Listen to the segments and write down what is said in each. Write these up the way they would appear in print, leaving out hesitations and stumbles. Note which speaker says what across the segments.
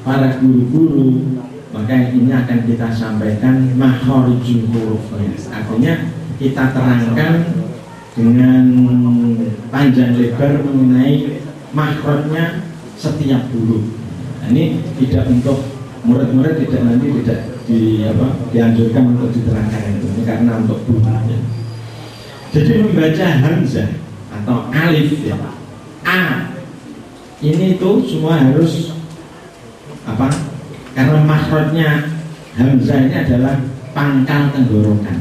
Speaker 1: para guru-guru, maka ini akan kita sampaikan makhorijul hurufnya. Artinya kita terangkan dengan panjang lebar mengenai makhrajnya setiap huruf. Nah, ini tidak untuk murid-murid, tidak dianjurkan untuk diterangkan itu. Ini karena untuk gurunya. Jadi membaca hamzah atau alif ya, a ini tuh semua harus apa? Karena makhrajnya hamzah ini adalah pangkal tenggorokan.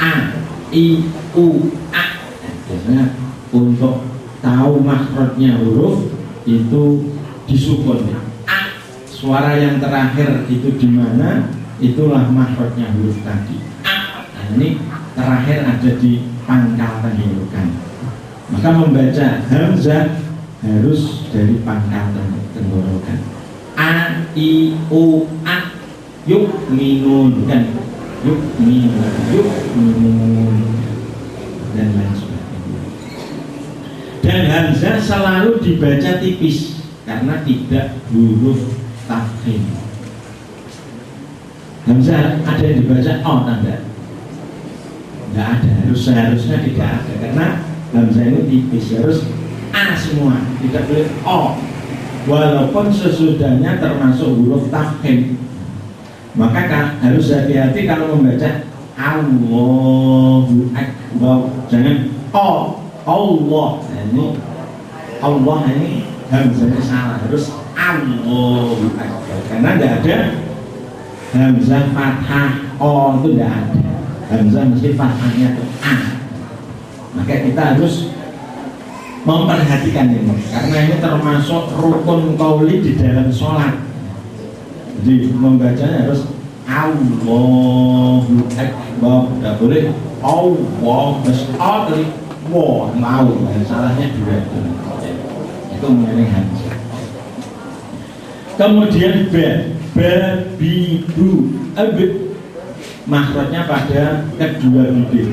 Speaker 1: A, I, U, A. Biasanya untuk tahu makhrajnya huruf itu disukun. A, suara yang terakhir itu di mana? Itulah makhrajnya huruf tadi. A. Nah, ini terakhir ada di pangkal tenggorokan. Maka membaca hamzah harus dari pangkal tenggorokan. A, I, U, A. Yuk minun kan? Yuk minun dan lain sebagainya. Dan hamzah selalu dibaca tipis karena tidak huruf tafkhim. Hamzah ada yang dibaca o tanda? Tidak ada, seharusnya tidak ada karena hamzah ini tipis, harus a semua, tidak boleh o. Walaupun sesudahnya termasuk huruf tafkhim, maka harus hati-hati kalau membaca Allahu Akbar, jangan o, Allah. Nah, ini Allah ini hamzahnya salah, harus Allahu Akbar karena tidak ada hamzah fathah o, itu tidak ada. Hamzah mesti fathahnya itu a. Maka kita harus memperhatikan ini karena ini termasuk rukun qauli di dalam sholat. Jadi membacanya harus Allahu Akbar, tidak boleh Allah terus dari wow mau, salahnya dua itu mengenai hamzah. Kemudian babibu makhrajnya pada kedua bibir.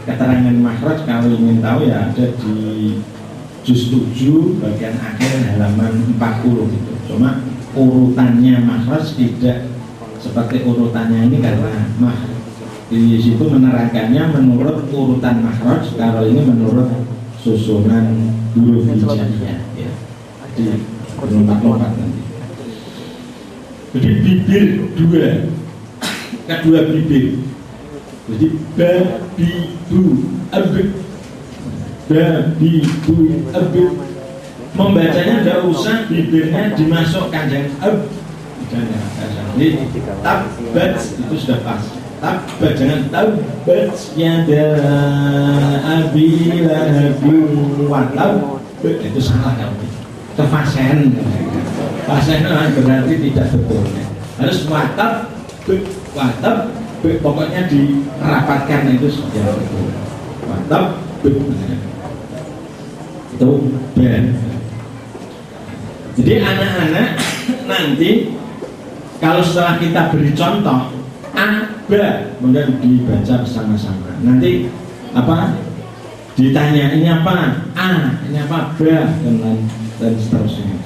Speaker 1: Keterangan makhraj kalau ingin tahu ya ada di juz 7 bagian akhir halaman 40 gitu. Cuma urutannya makhraj tidak seperti urutannya ini karena di situ menerangkannya menurut urutan makhraj, kalau ini menurut susunan huruf hijaiyah ya. Di lompat-lompat nanti. Jadi bibir kedua bibir. Jadi babibu babibu membacanya tidak usah bibirnya dimasukkan, jangan jadi tabat itu sudah pas. Tabat jangan tabat yada abi lahabin wa tab, itu salah kamu. Kefasen berarti tidak betul. Harus watab pokoknya dirapatkan itu sudah betul. Watab itu ben. Jadi anak-anak nanti kalau setelah kita beri contoh aba, kemudian dibaca bersama-sama. Nanti apa? Ditanya ini apa? A, ini apa? Ba, dan seterusnya.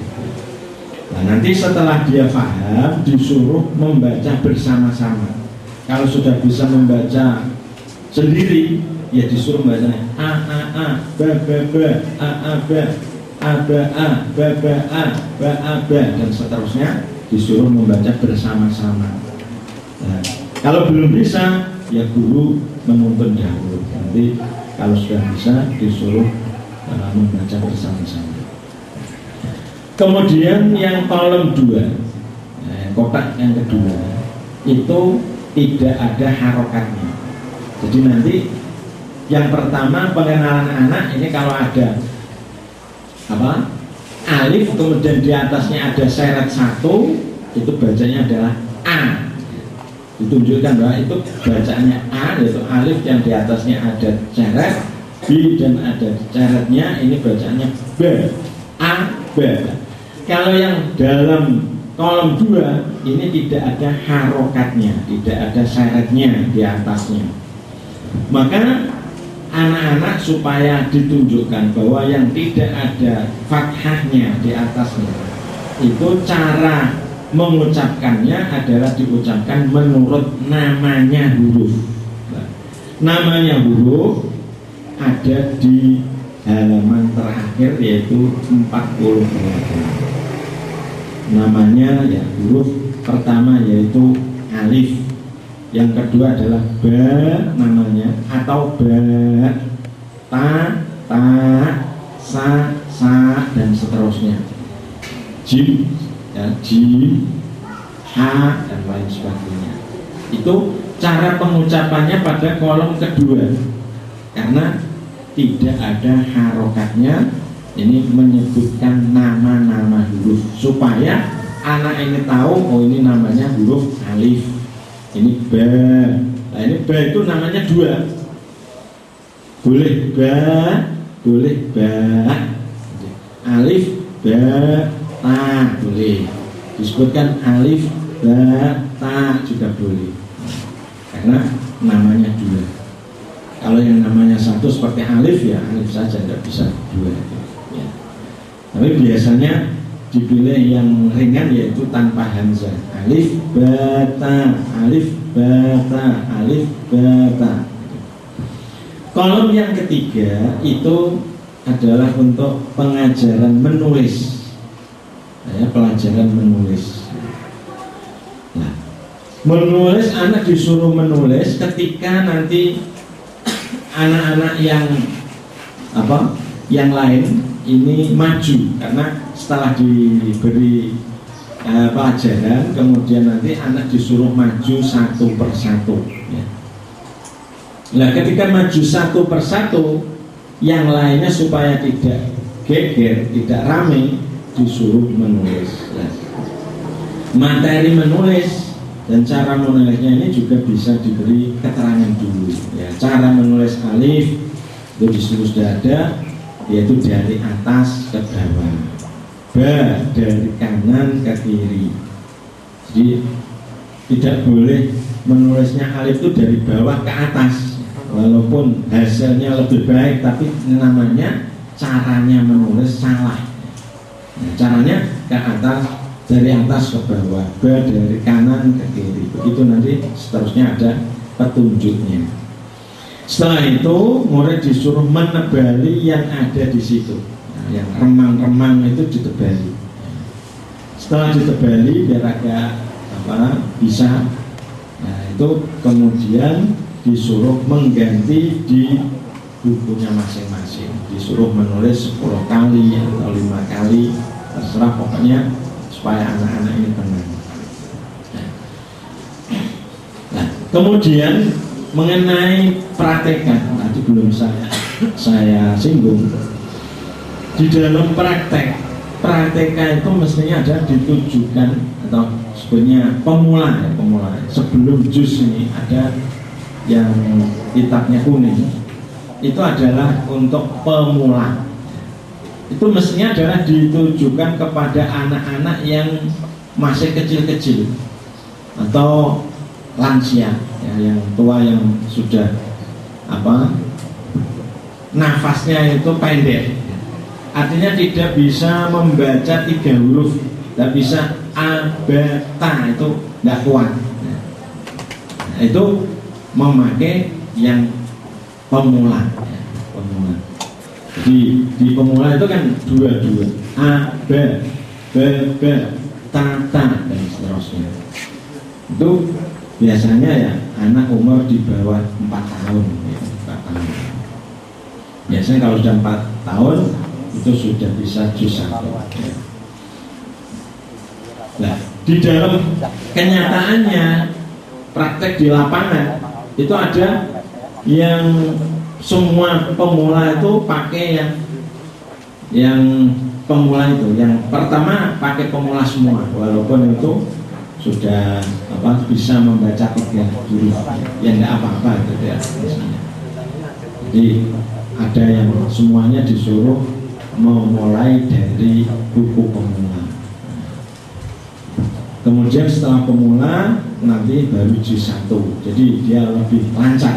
Speaker 1: Nah, nanti setelah dia paham disuruh membaca bersama-sama. Kalau sudah bisa membaca sendiri, ya disuruh membaca a, ba, a, ba, ba, dan seterusnya, disuruh membaca bersama-sama. Nah, kalau belum bisa, ya guru menuntun dahulu. Nanti kalau sudah bisa, disuruh membaca bersama-sama. Kemudian yang kolom 2, kotak yang kedua, itu tidak ada harokatnya. Jadi nanti yang pertama pengenalan anak ini kalau ada apa? Alif kemudian di atasnya ada seret 1, itu bacanya adalah A. Ditunjukkan bahwa itu bacaannya A, yaitu alif yang di atasnya ada seret, B dan ada seretnya, ini bacaannya B. A, B. Kalau yang dalam kolom 2 ini tidak ada harokatnya, tidak ada seretnya di atasnya. Maka anak-anak supaya ditunjukkan bahwa yang tidak ada fathahnya di atasnya, itu cara mengucapkannya adalah diucapkan menurut namanya huruf. Nah, namanya huruf ada di halaman terakhir yaitu 48. Namanya ya huruf pertama yaitu alif, yang kedua adalah ba namanya atau ba, ta, sa, dan seterusnya. Jim, ya, jim, ha, dan lain sebagainya. Itu cara pengucapannya pada kolom kedua, karena tidak ada harokatnya. Ini menyebutkan nama-nama huruf supaya anak ini tahu, oh ini namanya huruf alif, ini ba. Nah ini ba itu namanya dua, boleh ba, boleh ba. Alif, ba, ta boleh, disebutkan alif, ba, ta juga boleh, karena namanya dua. Kalau yang namanya satu seperti alif ya alif saja, tidak bisa dua. Ya. Tapi biasanya dipilih yang ringan yaitu tanpa hamzah. Alif bata, alif bata, alif bata. Kolom yang ketiga itu adalah untuk pengajaran menulis. Ya, pelajaran menulis. Nah, menulis, anak disuruh menulis ketika nanti anak-anak yang lain ini maju, karena setelah diberi pelajaran kemudian nanti anak disuruh maju satu persatu ya. Nah ketika maju satu persatu, yang lainnya supaya tidak geger, tidak rame, disuruh menulis. Nah, materi menulis dan cara menulisnya ini juga bisa diberi keterangan dulu ya. Cara menulis alif itu disuruh sudah ada, yaitu dari atas ke bawah, ba dari kanan ke kiri. Jadi tidak boleh menulisnya alif itu dari bawah ke atas, walaupun hasilnya lebih baik, tapi namanya caranya menulis salah. Nah, caranya ke atas, dari atas ke bawah, ba dari kanan ke kiri. Begitu nanti seterusnya ada petunjuknya. Setelah itu murid disuruh menebali yang ada di situ. Nah, yang remang-remang itu ditebali. Setelah ditebali biar agak bisa. Nah itu kemudian disuruh mengganti di bukunya masing-masing. Disuruh menulis 10 kali atau 5 kali, terserah pokoknya supaya anak-anak ini tenang. Nah kemudian mengenai praktekan tadi belum saya singgung. Di dalam praktekan itu mestinya ada ditujukan, atau sebenarnya pemula ya, pemula. Sebelum juz ini ada yang kitabnya kuning, itu adalah untuk pemula. Itu mestinya adalah ditujukan kepada anak-anak yang masih kecil-kecil atau lansia ya, yang tua, yang sudah nafasnya itu pendek, artinya tidak bisa membaca 3 huruf, tidak bisa a, b, ta, itu tidak kuat. Nah, itu memakai yang pemula ya, pemula. Di pemula itu kan dua a, b, ta, dan seterusnya. Itu biasanya ya anak umur di bawah 4 tahun ya, 4 tahun. Biasanya kalau sudah 4 tahun itu sudah bisa juz 1 ya. Nah, di dalam kenyataannya praktek di lapangan itu ada yang semua pemula itu pakai yang pemula itu, yang pertama pakai pemula semua, walaupun itu sudah bisa membaca 3 huruf ya, enggak apa-apa gitu ya misalnya. Jadi ada yang semuanya disuruh memulai dari buku pemula. Kemudian setelah pemula nanti baru juz 1, jadi dia lebih lancar.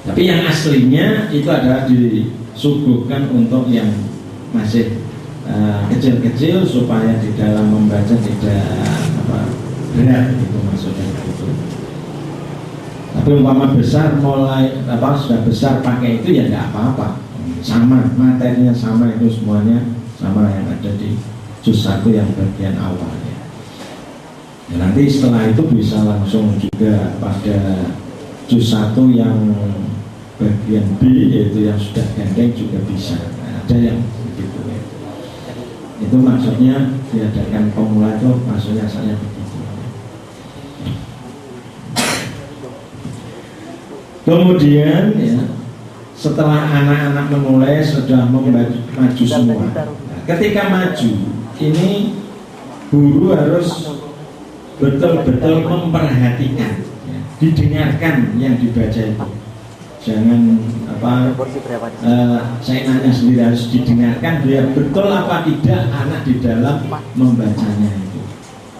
Speaker 1: Tapi yang aslinya itu adalah disuguhkan untuk yang masih kecil-kecil supaya di dalam membaca tidak berat itu maksudnya itu. Tapi umpama besar sudah besar pakai itu ya nggak apa-apa, sama materinya sama, itu semuanya sama yang ada di juz 1 yang bagian awal ya. Nanti setelah itu bisa langsung juga pada juz 1 yang bagian B, yaitu yang sudah gandeng juga bisa. Ada yang begitu ya. Itu maksudnya diadakan pemula itu maksudnya asalnya begitu. Kemudian ya, setelah anak-anak memulai sudah maju semua. Ketika maju ini guru harus betul-betul memperhatikan, ya, didengarkan yang dibaca itu. Jangan saya nanya sendiri, harus didengarkan biar betul apa tidak anak di dalam membacanya itu.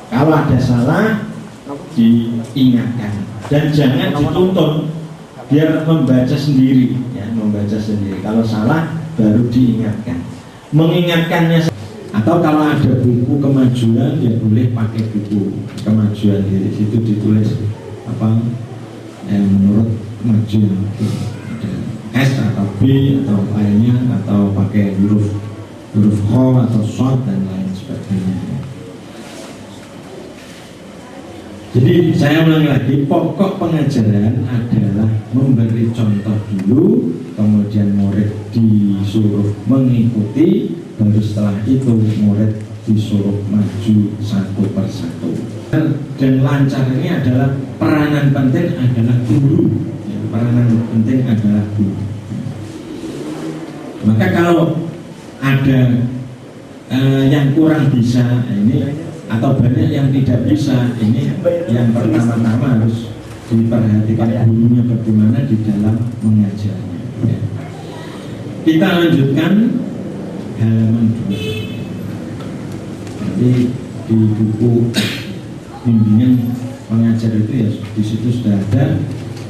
Speaker 1: Kalau ada salah diingatkan dan jangan dituntun, biar membaca sendiri ya, membaca sendiri. Kalau salah baru diingatkan. Mengingatkannya, atau kalau ada buku kemajuan ya boleh pakai buku kemajuan, di situ ditulis menurut kemajuan S atau B atau lainnya, atau pakai huruf kho atau short dan lain sebagainya. Jadi saya ulangi lagi, pokok pengajaran adalah memberi contoh dulu, kemudian murid disuruh mengikuti, baru setelah itu murid disuruh maju satu persatu. Dan lancar ini adalah peranan penting adalah guru, ya, peranan penting adalah guru. Maka kalau ada yang kurang bisa ini, atau banyak yang tidak bisa, ini yang pertama-tama harus diperhatikan gurunya bagaimana di dalam mengajarnya ya. Kita lanjutkan halaman 2. Jadi di buku bimbingan mengajar itu ya di situ sudah ada,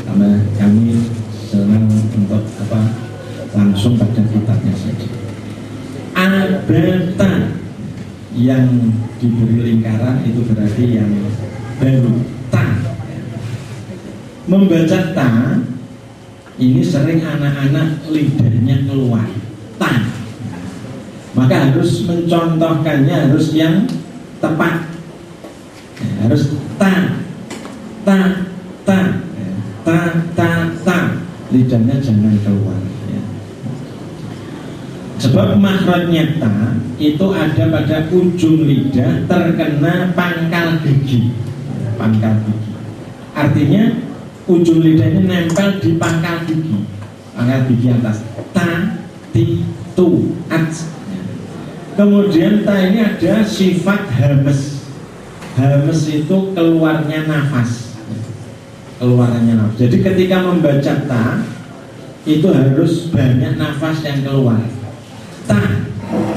Speaker 1: karena kami senang untuk langsung pada kitabnya saja. Abata yang diberi lingkaran itu berarti yang baru, ta. Membaca ta ini sering anak-anak lidahnya keluar, ta. Maka harus mencontohkannya, harus yang tepat, harus ta, ta, ta, ta, ta, ta. Lidahnya jangan keluar. Sebab makhrajnya ta itu ada pada ujung lidah terkena pangkal gigi. Pangkal gigi. Artinya ujung lidahnya nempel di pangkal gigi. Pangkal gigi atas. Ta, ti, tu, at. Kemudian ta ini ada sifat hames. Hames itu keluarnya nafas. Keluarnya nafas. Jadi ketika membaca ta itu harus banyak nafas yang keluar. Ta,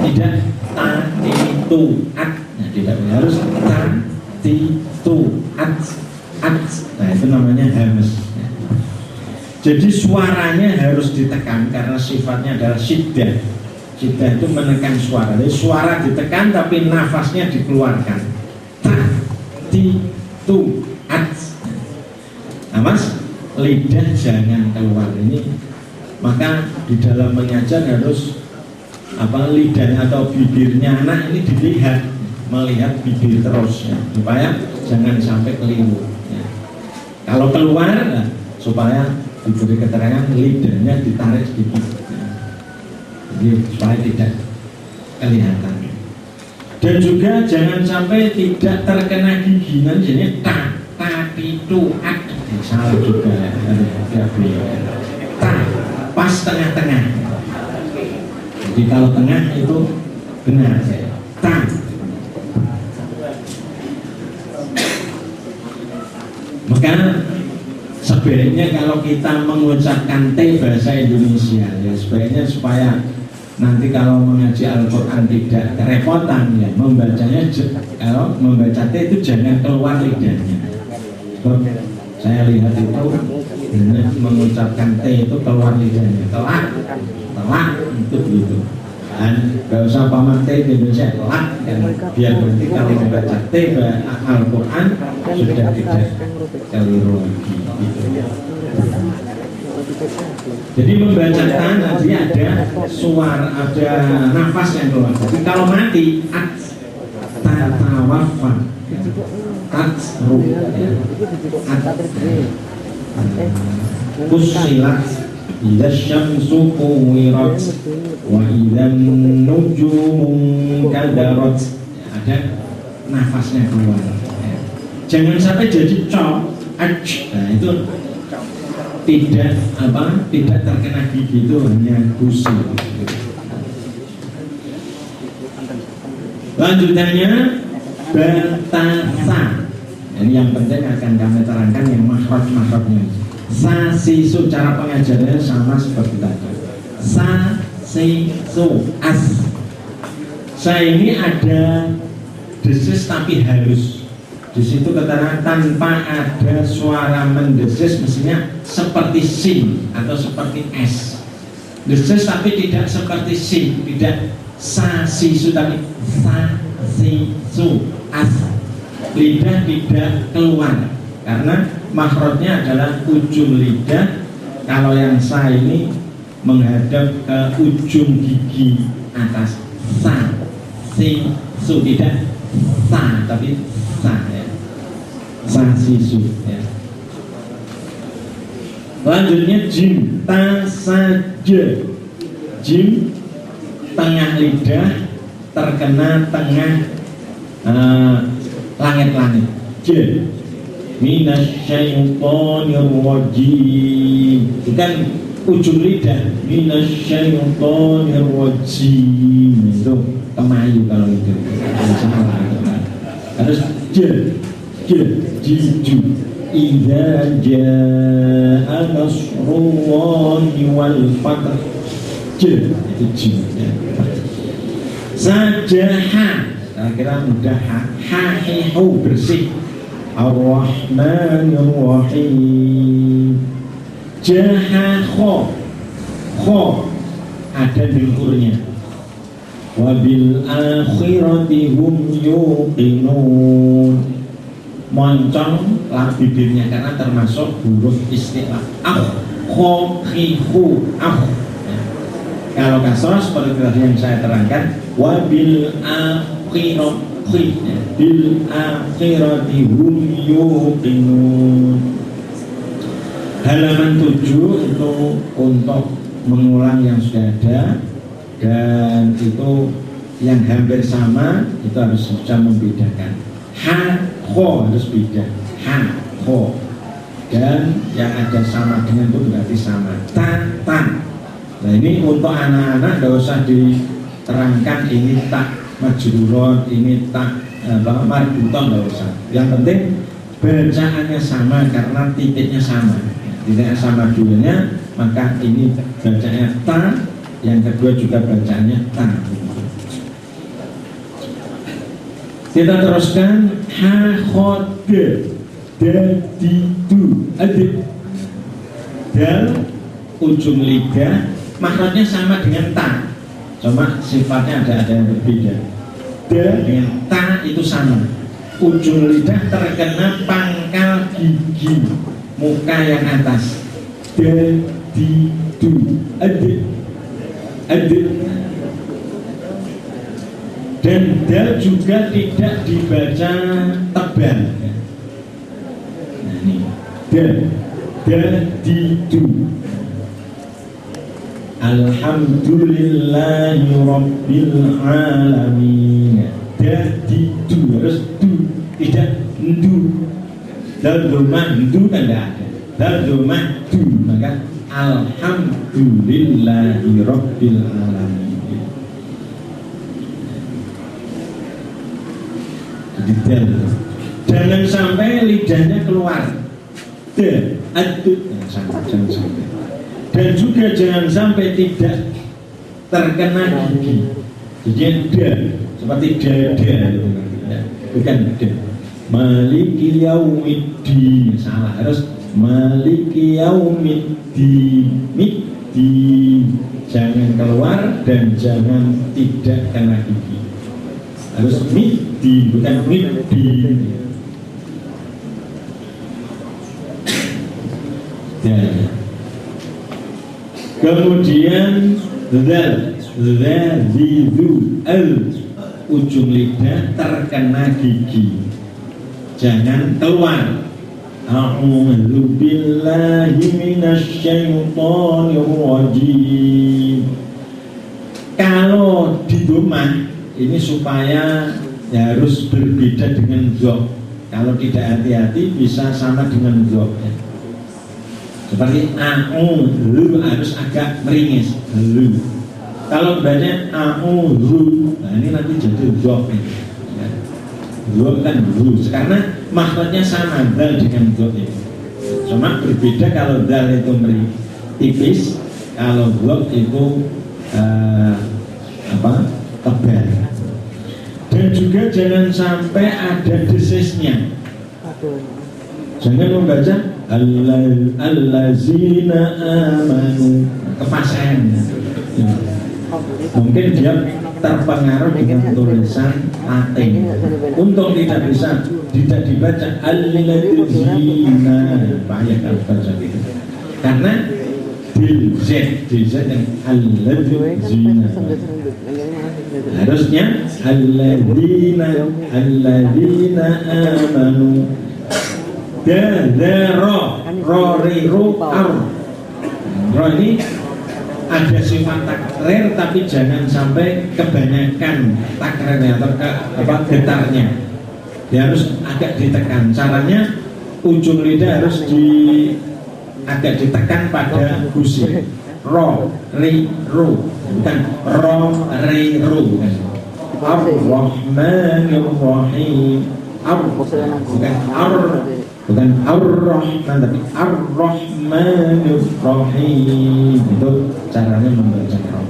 Speaker 1: tidak ta, ti, tu, at. Nah, tidak harus ta, ti, tu, at, at. Nah, itu namanya hames. Jadi suaranya harus ditekan karena sifatnya adalah syiddah. Syiddah itu menekan suara. Jadi suara ditekan tapi nafasnya dikeluarkan. Ta, ti, tu, at. Nah, mas, lidah jangan keluar ini. Maka di dalam mengajar harus lidahnya atau bibirnya anak ini dilihat, melihat bibir terus ya, supaya jangan sampai keliru ya. Kalau keluar nah, supaya diberi keterangan lidahnya ditarik sedikit ya. Jadi supaya tidak kelihatan. Dan juga jangan sampai tidak terkena gigi, nanti ta, ta, itu at, salah juga ya. Ta, pas tengah-tengah. Jadi kalau tengah itu benar ya. Ta. Maka sebaiknya kalau kita mengucapkan T bahasa Indonesia ya, sebaiknya supaya nanti kalau mengaji Al-Quran tidak kerepotan ya, membacanya kalau membaca T itu jangan keluar lidahnya. Saya lihat itu dengan mengucapkan T itu keluar lidahnya, telak itu begitu. Gak usah paman T di Indonesia lak kan, biar nanti kalau membaca T Al-Quran sudah tidak keliru lagi gitu. Jadi membaca tanah dia ada suara, ada nafas yang keluar. Tapi kalau mati tatawafan tatsru kusilat idza syamsu kuwirat wa idza nujumu kadarat, ada nafasnya keluar. Jangan sampai jadi cok. Nah itu tidak terkena gigi, itu hanya gusi. Lanjutannya batasa. Ini yang penting akan kami terangkan yang makhraj-makhrajnya. Sa sisu, cara pengajarannya sama seperti tadi. Sa sisu as. Sa ini ada desis tapi halus. Di situ keterangan tanpa ada suara mendesis, mestinya seperti sin atau seperti s. Desis tapi tidak seperti sin, tidak sa sisu tapi sa sisu as. Lidah tidak keluar karena makhrajnya adalah ujung lidah. Kalau yang sa ini menghadap ke ujung gigi atas. Sa sisu, tidak sa tapi sa ya. Sa sisu ya. Lanjutnya jim ta saja. Jim tengah lidah terkena tengah langit-langit. J minasyaitonir rajim, bukan ujung lidah. Minasyaitonir rajim itu kemayu kalau itu salah. Harus j jiju idza jaa nasrullahi wal fath. J itu jim ya. Sajaha, kira mudah. Hahihu, bersih. Ar-Rahmanir Rahim. Jaha kho ada dengkurnya. Wabil akhirati hum yuqinun, moncong lam bibirnya karena termasuk huruf istilah. Khihu ya. Kalau kasrah seperti tadi yang saya terangkan, wabil akhirati ya. Bil akhirati hum yuqinun. Halaman 7 itu untuk mengulang yang sudah ada, dan itu yang hampir sama itu harus bisa membedakan. Ha kho harus beda. Ha kho, dan yang ada sama dengan itu berarti sama. Ta tan. Nah ini untuk anak-anak tidak usah diterangkan ini tak majrurun, ini tak marbuton, tidak usah. Yang penting bacaannya sama karena titiknya sama. Titiknya sama dulunya, maka ini bacanya ta, yang kedua juga bacaannya ta. Kita teruskan ha khode dadidu adib. Dan ujung lidah makhrajnya sama dengan ta, cuma sifatnya ada yang berbeda. Dengan ta itu sama. Ujung lidah terkena pangkal gigi muka yang atas. Dadidu adib. Dan dal juga tidak dibaca tebal. Nah ini dadidu. Alhamdulillahi Rabbil Alamin. Dadidu harus du, tidak ndu. Dal domah ndu kan tidak ada. Dal domah du, maka Alhamdulillahi Rabbil Alamin. Detail. Jangan sampai lidahnya keluar. Jangan sampai. Dan juga jangan sampai tidak terkena gigi. Jadi seperti dada, bukan da. Maliki yaumiddin, salah, harus Maliki yaumiddin. jangan keluar dan jangan tidak kena gigi. Harus midi, bukan midi. Ya. Kemudian ujung lidah terkena gigi, jangan keluar. A'udzu billahi minasyaitonir rajim. Kalau di rumah ini supaya ya harus berbeda dengan zok. Kalau tidak hati-hati bisa sama dengan zok ya. Seperti a'udzu harus agak meringis. Kalau banyak a'udzu, nah ini nanti jadi zok ya. Zok kan rus, karena makhluknya sama dal dengan zok itu. Cuma berbeda kalau dal itu tipis, kalau zok itu tebal. Dan juga jangan sampai ada desisnya. Jangan membaca allazina amanu kepasen. Mungkin dia terpengaruh dengan tulisan Latin. Untuk tidak dibaca allazina, bahaya kalau baca gitu. Karena bil z yang allazina. Harusnya alladzina amanu. Ro ini ada sifat takrir, tapi jangan sampai kebanyakan takrirnya atau getarnya. Dia harus agak ditekan. Caranya ujung lidah harus agak ditekan pada gusi. Ro, ri, ru, bukan ro, ri, ru. Ar-Rahmanir-Rahim. Bukan Ar-Rahman, tapi Ar-Rahmanir-Rahim. Itu caranya membaca roh.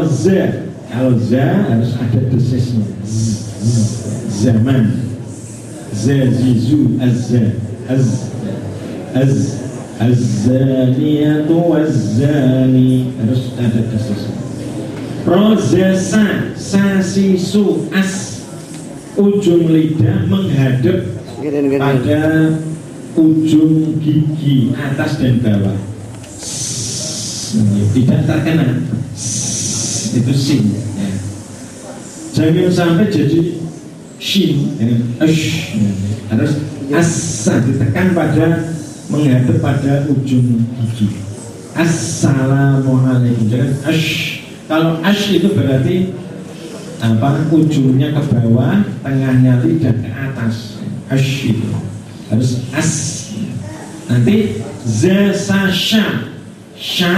Speaker 1: Za. Kalau za harus ada desisnya. Zaman. Zazizu az-zaniyatu waz-zani, harus ada desisnya. Rozesa, sasisu, ujung lidah menghadap pada ujung gigi atas dan bawah. Tidak terkena. Itu sin ya. Jangan sampai jadi shin ya. Harus asa ditekan pada menghadap pada ujung gigi. Assalamualaikum. Jangan kalau itu berarti ujungnya ke bawah, tengahnya lidah ke atas. Itu harus nanti sha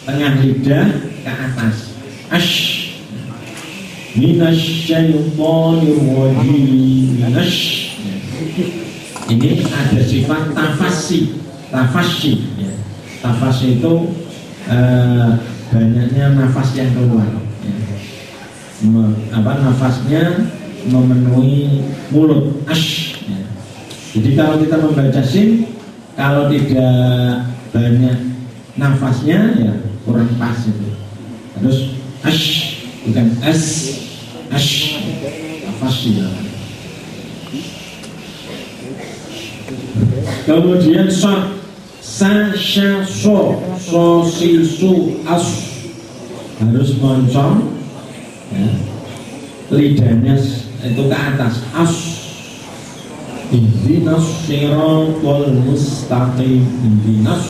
Speaker 1: tengah lidah ke atas. Minasyaitonir rajim. Ini ada sifat tafasi ya. Tafasi itu banyaknya nafas yang keluar ya. Nafasnya memenuhi mulut ya. Jadi kalau kita membaca sin, kalau tidak banyak nafasnya ya kurang pas itu. Terus bukan nafas ya. Kemudian so si su harus moncong ya. Lidahnya itu ke atas. Ihdinas siratal mustaqim.